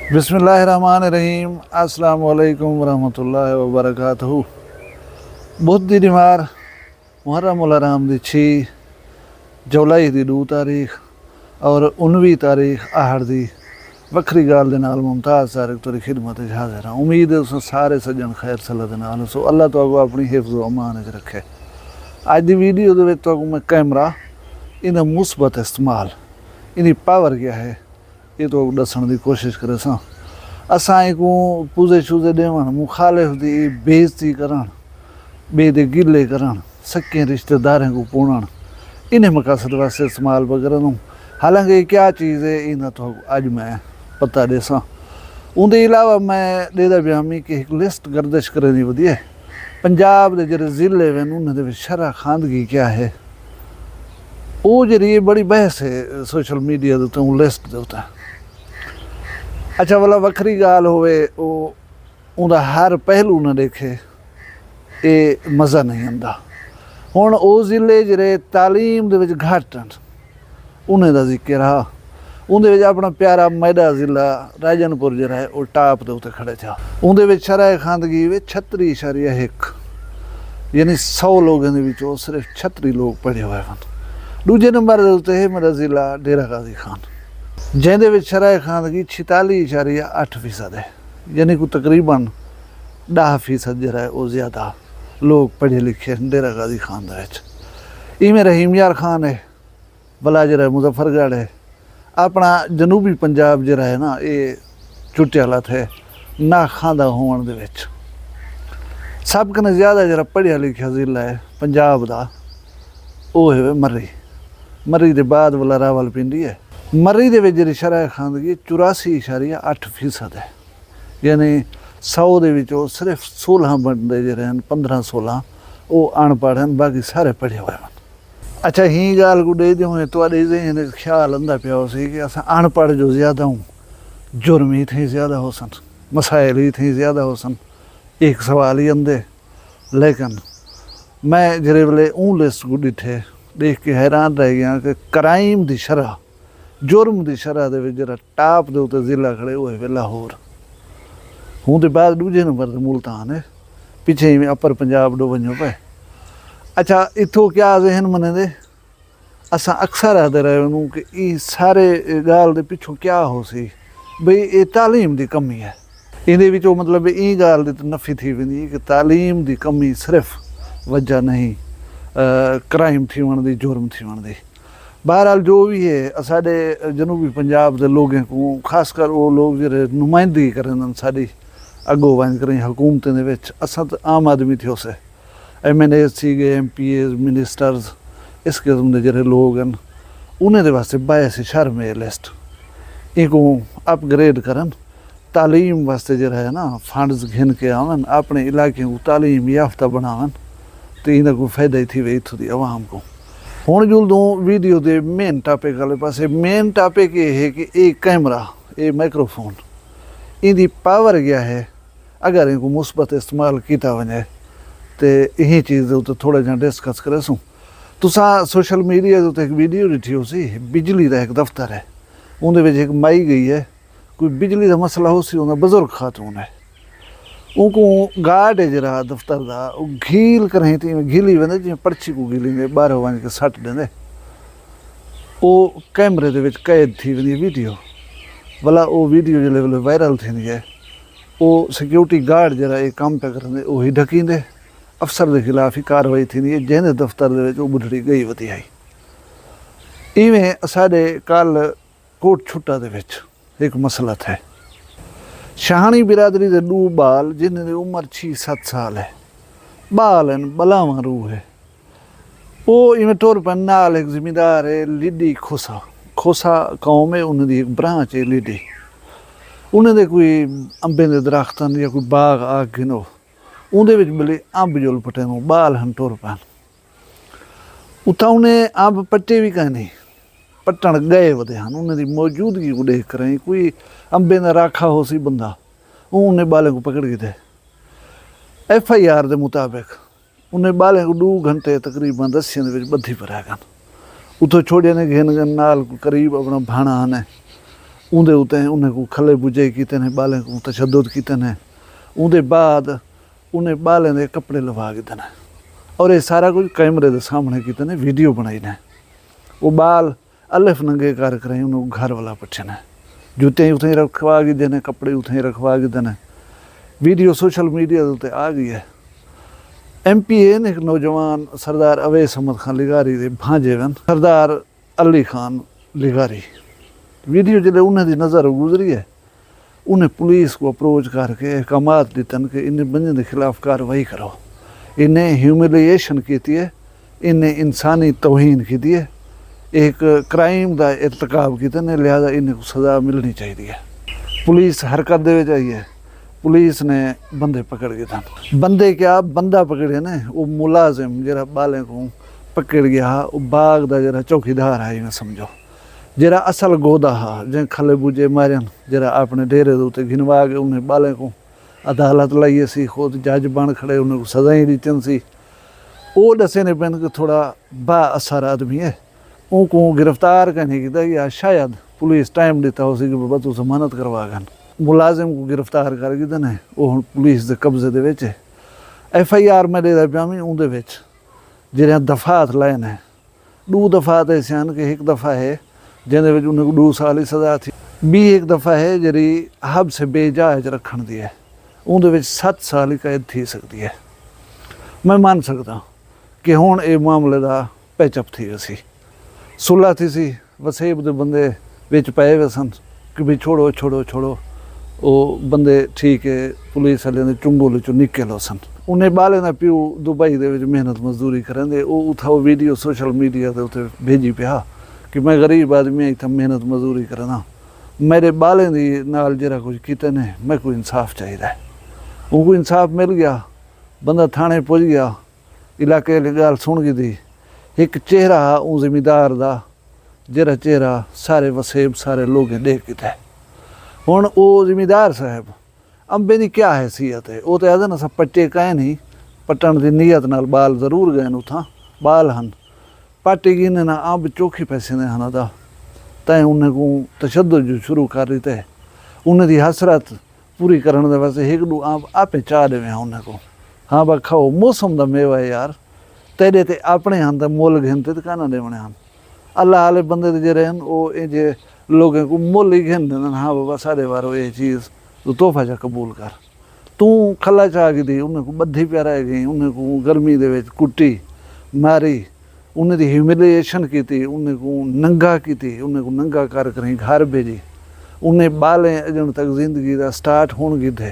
बिस्मिल्लाहिर्रहमानिर्रहीम अस्सलाम वालेकुम वरहमतुल्लाहि वबरकातुहू। बुध दी निमार मुहर्रम उल हराम दी 6 जुलाई दी 2 तारीख और 19 तारीख आहड़ दी वखरी गाल दे नाल मुमताज़ सारिक तुरी खिदमत च हाज़िर हां। उम्मीद है तुसीं सारे सज्जन खैर सलाह दे नाल सो अल्लाह तुहानू अपनी हिफ्ज़ व अमान च रखे। अज दी वीडियो दे विच तुहानू मैं कैमरा इहदा मुस्बत इस्तेमाल इहदी पावर क्या है ये तो दसण की कोशिश करे सा। असां को पूजे शूजे देवण मुखालिफ की बेइज्जती करण बे दे गिले करण सके रिश्तेदारें को पुणन इन्हें मकसद वास्ते इस्तेमाल वगैरह दूँ। हालांकि क्या चीज़ है इन्हें तो अज मैं पता देसा। उनके अलावा मैं देदा ब्यामी कि एक लिस्ट गर्दिश करे दी वधिया पंजाब के जो जिले वे उन्होंने शरह खानदगी क्या है वो जी बड़ी बहस है सोशल मीडिया के उत्ते लिस्ट के उत्ते। अच्छा वाला वखरी गाल होवे वो उनका हर पहलू न देखे ये मज़ा नहीं आता। हुण वो जिले जिहड़े तालीम दे विच घट हन उन्हें दा जिक्र रहा। उनदे विच अपना प्यारा मैदा जिला राजनपुर जिहड़ा है वो टाप दे उत्ते खड़े था। उनदे विच शरह खानदगी वे 36.1 यानी 100 लोगों के विचों सिर्फ 36 लोग पढ़े हुए हैं। दूजे नंबर के उत्ते है मेरा जिला डेरा गाजी खान जिहदे विच शरह खानदगी 46.8% है यानी को तकरीबन 10% जिहड़ा है वो ज़्यादा लोग पढ़े लिखे डेरा गाजी खान दे विच। इवें रहीम यार खान है भला जिहड़ा मुजफ्फरगढ़ है अपना जनूबी पंजाब जिहड़ा है ना ये चुटियाला थे ना खांदा होने दे विच सब कने ज़्यादा जिहड़ा पढ़िया लिखिया जिला है पंजाब दा वो है मर्री। मर्री दे बाद वाला रावलपिंडी है। मर्री दे विच जिहड़ी शरह खानदगी 84.8% है यानी 100 दे विचों सिर्फ 16 बंदे जिहड़े हैं 15-16 वो अनपढ़ हैं बाकी सारे पढ़े हुए हैं। अच्छा ही गाल को दे दूँ तुहाडे ज़हन च ख्याल आंदा पिया सी कि असां अनपढ़ जो ज़्यादा हूँ जुर्म ही थे ज़्यादा हो सन मसाइल ही थे ज़्यादा हो सन एक सवाल ही आंदे। लेकिन मैं जिहड़े वेले लिस्ट को डिठे देख के हैरान रह गया कि क्राइम की शरह जुर्म की शरह दे विच जिहड़ा टाप दे उत्ते जिला खड़े वो है लाहौर। हूँ तो बाद दूजे नंबर ते मुल्तान है पिछे ही अपर पंजाब डो वञो पे। अच्छा इत्थों क्या जहन मने दे असां अक्सर आखदे रहे उन्होंने कि ये सारे गाल दे पिछों क्या हो सी बई ये तालीम की कमी है। इहदे विचों मतलब ये गाल दी नफ़ी थी वेंदी कि तालीम की कमी सिर्फ वजह नहीं क्राइम थीवण दी जुर्म थीवण दी। बहरहाल जो भी है साडे जनूबी पंजाब के लोगों को खासकर वो लोग जिहड़े नुमाइंदगी करन साडी अगो वंज करें हुकूमतें दे विच असां तो आम आदमी थे उसे MNA सी गए MPs मिनिस्टर्स इस किस्म के जिहड़े लोग हैं उन्हें दे वास्ते बायस शर्म है लिस्ट इनको अपग्रेड करन तालीम वास्ते जिहड़ा है ना फंड्स घिन के आवन अपने इलाके को तालीम याफ्ता बनावन तो इन्हें कोई फायदा ही थी वे इत्थों की आवाम को। हुण जुल दूँ वीडियो के मेन टॉपिक वाले पासे। मेन टॉपिक ये है कि एक कैमरा ये माइक्रोफोन इनकी पावर क्या है अगर इनको मुस्बत इस्तेमाल किया वजे तो यही चीज़ तो थोड़ा जहाँ डिस्कस करे सूँ। तुसा सोशल मीडिया के एक वीडियो डिठी हो सी बिजली का एक दफ्तर है उन्हें एक माई गई है कोई बिजली का मसला हो सी उन्हें बुजुर्ग खातून है उनको गार्ड है जरा दफ्तर का घील करें तो घीली वेंदे जिवें पर्ची को घीलेंगे 12 वंज के सट देंदे वो कैमरे दे विच कैद थी वेंदी वीडियो भला वो वीडियो जिहड़े वेले वायरल थींदी है वो सिक्योरिटी गार्ड जरा ये काम पे करंदे उही ढकींदे अफसर के खिलाफ ही कार्रवाई थी है जैसे दफ्तर वो बुढ़ड़ी गई वधी आई। इवें साढ़े कल कोट छुट्टा दे विच एक मसला है शाहनी बिरादरी के 2 बाल जिन्हें उम्र 6-7 साल है बाल हैं बलावा रूह है वो इवें टोर पर नाल एक जिमीदार है लिडी खोसा खोसा कौम है उन्हें एक ब्रांच है लिडी उन्हें कोई अंबे के दरख्त या कोई बाग आग गिनो उन्हें बड़े अंब जुल पटे बाल हैं टोर पैन उतना उन्हें अंब पट्टे भी कहीं नहीं पट्टन गए वधे हैं उन्हें मौजूदगी को देख कर कोई अंबे का राखा हो सी बंदा उन्हें बालें को पकड़ गए थे। FIR के मुताबिक उन्हें बालें को 2 घंटे तकरीबन रस्सियों के बधी पर है उतो छोड़े ने घेन नाल करीब अपना भाणा ने उहदे उत्ते उन्हें को खले बुझे किते ने, बालें को तशद्दुद किते ने। उहदे बाद उन्हें बालें दे कपड़े लवा के देने और ये सारा कुछ कैमरे के सामने किते ने, वीडियो बनाई ने। वो बाल अलिफ नंगे कर करें, उन्हें घर वाला पछे ने, जूते उतें रखवा के देने, कपड़े उतें रखवा के देने। वीडियो सोशल मीडिया के उत्ते आ गई है। MPA ने एक नौजवान सरदार अवैस अहमद खान लिगारी दे भांजे वन सरदार अली खान लिगारी, वीडियो जल्द उन्हें दी नज़र गुजरी है, उन्हें पुलिस को अप्रोच करके अहकामात दितन कि इन्हें बंदे के खिलाफ कार्रवाई करो। इन्हें ह्यूमिलिएशन की है, इन्हें इंसानी तौहीन की है, एक क्राइम का इर्तकाब किया ने, लिहाजा इन्हें सज़ा मिलनी चाहिए। पुलिस हरकत दे चाहिए। पुलिस ने बंदे पकड़ गए थे। बंदे क्या बंदा पकड़े ने, वो मुलाजिम जरा बालें को पकड़ गया, वो बाग का जरा चौकीदार है मैं समझो, जरा असल गोदा हा जै खले बुझे मारन, जरा अपने डेरे के उत्ते गिनवा के उन्हें बालें को अदालत लाइए सी, खुद जज बन खड़े, उन्हें सजाएं दीतन सी। वो दसे ने पैन के थोड़ा बा असर आदमी है, उनको गिरफ्तार करने की या शायद पुलिस टाइम देता हो सी कि बाबा तू जमानत करवा गन। मुलाजिम को गिरफ्तार करके देने, वो पुलिस के कब्जे दे विच FIR में दे प्यामी। उहदे विच जिहड़े दफात लाए ने, 2 दफात ऐसे हैं कि एक दफ़ा है जिहदे विच उन्हें 2 साल की सज़ा थी, बी एक दफ़ा है जिहड़ी हब से बेजायज रखण दी है, उहदे विच 7 साल की कैद थी सकती है। मैं मान सकता कि हुण ये मामले का पैचअप थी सी, सुलह थी सी, वसेब दे बंदे विच पए वे सन कि भी छोड़ो छोड़ो छोड़ो, वो बंदे ठीक है, पुलिस वाले ने चुंगोले चो निकलो सन। उन्हें बाले ना प्यू दुबई दे विच मेहनत मजदूरी करेंदे, वो उठा वो वीडियो सोशल मीडिया के उत्ते भेजी पिया कि मैं गरीब आदमी इतना मेहनत मजदूरी करना, मेरे बालें दी नाल जरा कुछ किते ने, मैं को इंसाफ चाहिए। उनको इंसाफ मिल गया, बंदा थाने पहुँच गया, इलाके गाल सुन गई थी। एक चेहरा उस जिमीदार का जरा चेहरा सारे वसेब सारे लोग देख के थे। हुण वो जिमीदार साहब अंबे की क्या हैसीयत है, वो तो आदे ना सब पट्टे कहे नहीं, पट्टन की नीयत नाल बाल जरूर गए उथा, बाल हन पट्टे की ने ना अंब चोखी पैसे ने हन अदा तैं उन्हें को तशद्दुद जो शुरू कर रही थे, उन्हें दी हसरत पूरी करने दे वास्ते 1-2 अंब आपे चाह देवे उन्हें को। हाँ बा खाओ, मौसम का मेवा है यार, तेरे ते अपने हन तो मुल घिनते तो कहना देवने हन। अल्लाह आले बंदे ते जे हन वो जे लोगों को मुल ही घिन देन। हाँ बाबा साढ़े बारो ये चीज़ तो तोहफा जा कबूल कर, तू खला चाह की दी, उन्हें को बद्धी प्यारा गई, उन्हें को गर्मी दे विच कुट्टी मारी, उन्हें दी ह्यूमिलिएशन की थी, उन्हें को नंगा की थी, उन्हें को नंगा कर कहीं घर भेजी, उन्हें बालें अजन तक जिंदगी का स्टार्ट होने की थे।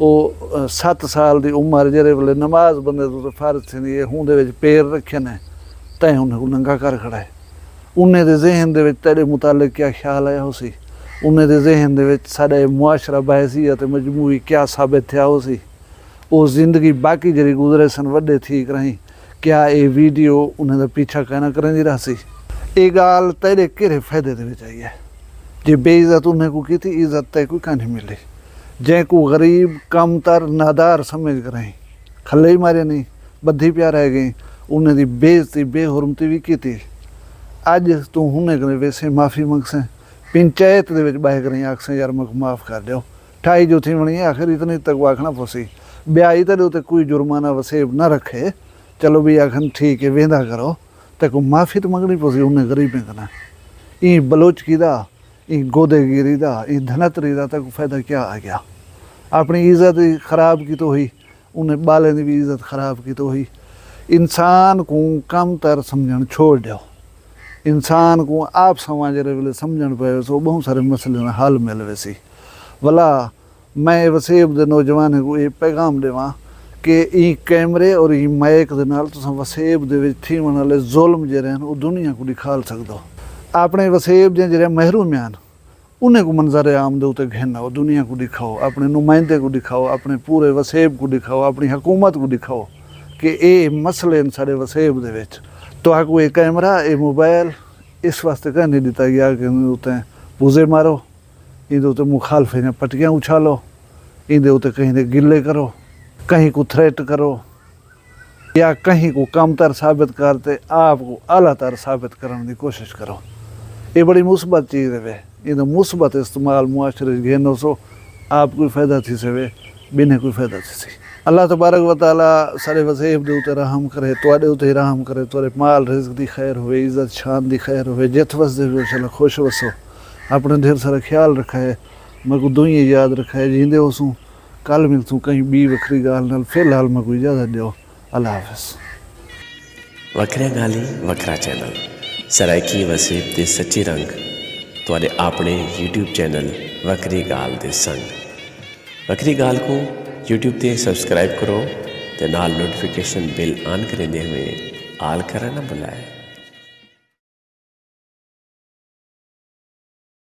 वो 7 साल की उम्र जेरे वेले नमाज बंदे तो फर्ज थी, हूँ दे पैर रखे ने तैं उन्हें को नंगा कर खड़ा है। उन्हें दे जहन दे विच तेरे मुतालिक क्या ख्याल आया हो सी, उन्हें दे जहन दे विच साडे मुआशरा बहसीयत मजमूई क्या साबित थिया हो सी, वो जिंदगी बाकी जरी गुजरे सन वड्डे ठीक रही, क्या ये वीडियो उन्हें दा पीछा कहना करेंदी रहा सी। ये गाल तेरे केरे फायदे दे विच आई है, जे बेइज्जत उन्हें को की थी, इज्जत तय कोई नहीं मिली। जै को गरीब कमतर नादार समझ कर रही, खले ही मारे नहीं, बद्धी प्यार रह गई, उन्हें दी बेइज्जती बेहुरमती भी की थी। अज तू हुने करे वैसे माफ़ी मंगसे, पंचायत दे विच बह करें आखसे यार मैं माफ़ कर दो, ठाई जो थी बनी आखिर इतनी तक आखना पोसी, ब्याई तेरे उत्ते कोई जुर्माना वसेब ना रखे, चलो भी आखन ठीक है वेंदा करो, ते को माफ़ी तो मंगनी पोसी उन्हें गरीबें कना। ई बलोचगी दा, ई गोदेगिरी दा, ई धनतरी दा तक फायदा क्या आ गया। अपनी इज्जत खराब की तो हुई, उन्हें बाले की भी इज्जत खराब की तो हुई। इंसान को कम तर समझण छोड़ दो, इंसान को आप समाज वे समझण पे सो बहुत सारे मसले में हल मिल वैसी। भला मैं वसेब दे नौजवान को ये पैगाम देवां कि ई कैमरे और ई माइक दे नाल तुसां वसेब दे विच थी वन वाले जुल्म जे रहन वो दुनिया को दिखाल सकदो। अपने वसेब जे जेड़े महरूम आन उन्हें को मंजर आम दे उत्ते घिनो, दुनिया को दिखाओ, अपने नुमाइंदे को दिखाओ, अपने पूरे वसेब को दिखाओ, अपनी हुकूमत को दिखाओ कि ये मसले न साढ़े वसेब दे विच। तो आको ये कैमरा ये मोबाइल इस वास्ते कह नहीं दिता गया कि उत्ते पूजे मारो, इहदे उत्ते मुखालफे ने पटियाँ उछालो, इहदे उत्ते कहीं दे गिले करो, कहीं को थ्रेट करो या कहीं को कमतर साबित करते आपको आला तर साबित करने की कोशिश करो। ये बड़ी मुस्बत चीज़ है वे, इन मुस्बत इस्तेमाल मुआशरे घेनो सो आप कोई फ़ायदा थी सवे बिने कोई फ़ायदा थी सी। अल्लाह तबारक व तआला सारे वज़ीफ़ दे उते रहम करे, तुहाडे उते रहम करे, तुहाडे माल रिज़्क़ दी खैर होवे, इज़्ज़त शान दी खैर होवे, जित वसदे इंशाअल्लाह खुश वसो, अपने ढेर सारा ख्याल रखाए, मैं को दुई याद रखाए, जींदे होसूं कल मिलसूं कहीं बी वखरी गाल नाल। फिलहाल मैं कोई इजाज़त दियो, अल्लाह हाफ़िज़। वखरिया गाली वखरा चैनल सराइकी वसीब दे सच्चे रंग तुहाडे अपने यूट्यूब चैनल वखरी गाल दे संग। वखरी गाल को यूट्यूब ते सब्सक्राइब करो ते नाल नोटिफिकेशन बिल ऑन करेंदे हुए आल करना ना भुलाए।